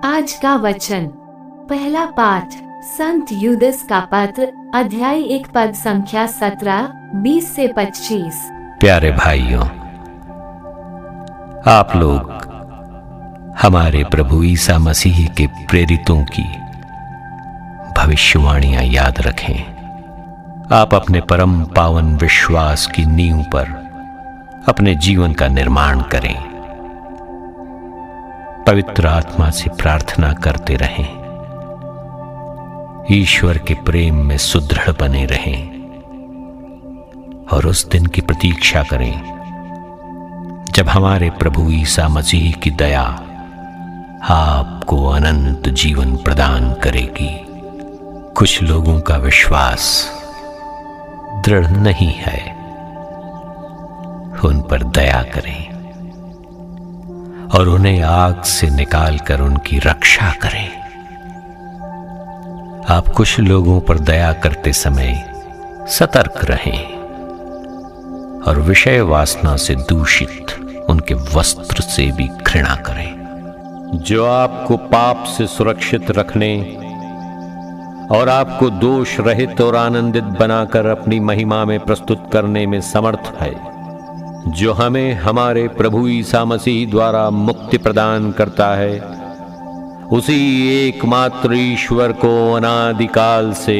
आज का वचन, पहला पाठ संत यूदस का पत्र, अध्याय 1 पद संख्या 17, 20 से 25। प्यारे भाइयों, आप लोग हमारे प्रभु ईसा मसीह के प्रेरितों की भविष्यवाणियां याद रखें। आप अपने परम पावन विश्वास की नींव पर अपने जीवन का निर्माण करें। पवित्र आत्मा से प्रार्थना करते रहें। ईश्वर के प्रेम में सुदृढ़ बने रहें और उस दिन की प्रतीक्षा करें जब हमारे प्रभु ईसा मसीह की दया आपको अनंत जीवन प्रदान करेगी। कुछ लोगों का विश्वास दृढ़ नहीं है, उन पर दया करें और उन्हें आग से निकालकर उनकी रक्षा करें। आप कुछ लोगों पर दया करते समय सतर्क रहें और विषय वासना से दूषित उनके वस्त्र से भी घृणा करें, जो आपको पाप से सुरक्षित रखने और आपको दोष रहित और आनंदित बनाकर अपनी महिमा में प्रस्तुत करने में समर्थ है, जो हमें हमारे प्रभु ईसा मसीह द्वारा मुक्ति प्रदान करता है। उसी एकमात्र ईश्वर को अनादिकाल से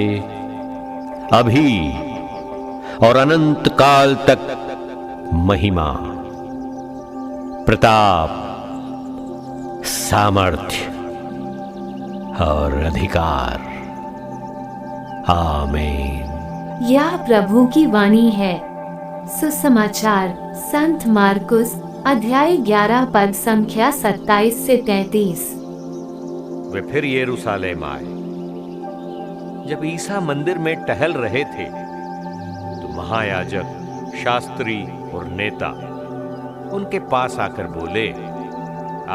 अभी और अनंत काल तक महिमा, प्रताप, सामर्थ्य और अधिकार। आमीन। यह प्रभु की वाणी है। सुसमाचार संत मार्कुस, अध्याय 11 पद संख्या 27 से 33। वे फिर यरूशलेम आए। जब ईसा मंदिर में टहल रहे थे तो महायाजक, शास्त्री और नेता उनके पास आकर बोले,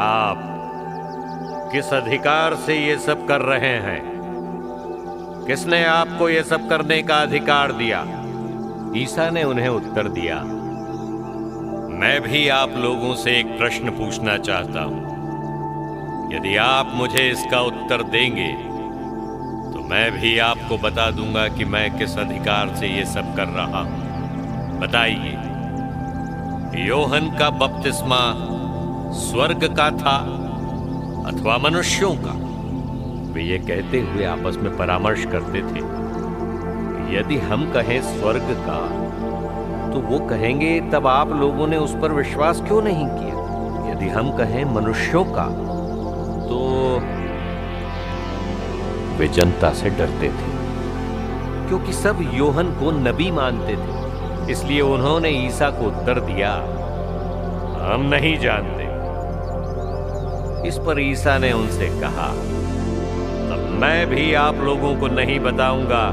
आप किस अधिकार से ये सब कर रहे हैं? किसने आपको ये सब करने का अधिकार दिया? ईसा ने उन्हें उत्तर दिया, मैं भी आप लोगों से एक प्रश्न पूछना चाहता हूं। यदि आप मुझे इसका उत्तर देंगे तो मैं भी आपको बता दूंगा कि मैं किस अधिकार से ये सब कर रहा हूं। बताइए, योहन का बपतिस्मा स्वर्ग का था अथवा मनुष्यों का? वे ये कहते हुए आपस में परामर्श करते थे, यदि हम कहें स्वर्ग का तो वो कहेंगे, तब आप लोगों ने उस पर विश्वास क्यों नहीं किया? यदि हम कहें मनुष्यों का तो वे जनता से डरते थे, क्योंकि सब योहन को नबी मानते थे। इसलिए उन्होंने ईसा को उत्तर दिया, हम नहीं जानते। इस पर ईसा ने उनसे कहा, तब मैं भी आप लोगों को नहीं बताऊंगा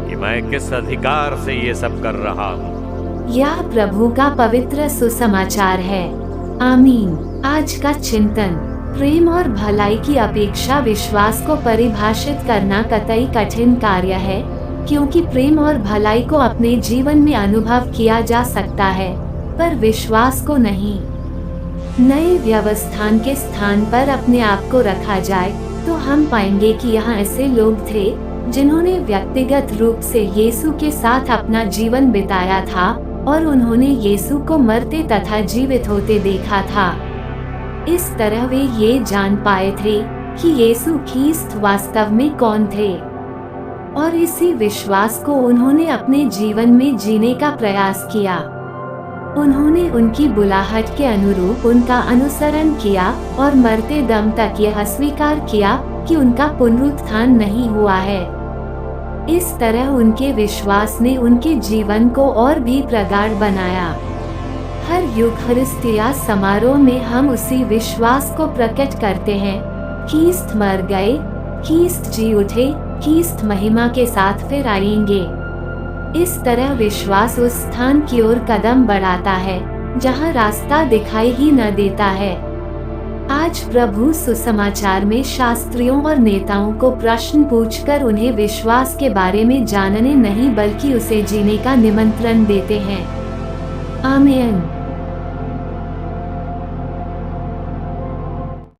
कि मैं किस अधिकार से ये सब कर रहा हूं। यह प्रभु का पवित्र सुसमाचार है। आमीन। आज का चिंतन, प्रेम और भलाई की अपेक्षा विश्वास को परिभाषित करना कतई कठिन कार्य है, क्योंकि प्रेम और भलाई को अपने जीवन में अनुभव किया जा सकता है, पर विश्वास को नहीं। नए व्यवस्थान के स्थान पर अपने आप को रखा जाए तो हम पाएंगे कि यहाँ ऐसे लोग थे जिन्होंने व्यक्तिगत रूप से यीशु के साथ अपना जीवन बिताया था और उन्होंने यीशु को मरते तथा जीवित होते देखा था। इस तरह वे ये जान पाए थे कि यीशु ख्रीस्त वास्तव में कौन थे, और इसी विश्वास को उन्होंने अपने जीवन में जीने का प्रयास किया। उन्होंने उनकी बुलाहट के अनुरूप उनका अनुसरण किया और मरते दम तक यह स्वीकार किया कि उनका पुनरुत्थान नहीं हुआ है। इस तरह उनके विश्वास ने उनके जीवन को और भी प्रगाढ़ बनाया। हर यूखरिस्तिया समारोह में हम उसी विश्वास को प्रकट करते हैं, ख्रीस्त मर गए, ख्रीस्त जी उठे, ख्रीस्त महिमा के साथ फिर आएंगे। इस तरह विश्वास उस स्थान की ओर कदम बढ़ाता है जहां रास्ता दिखाई ही न देता है। आज प्रभु सुसमाचार में शास्त्रियों और नेताओं को प्रश्न पूछकर उन्हें विश्वास के बारे में जानने नहीं बल्कि उसे जीने का निमंत्रण देते हैं। आमीन।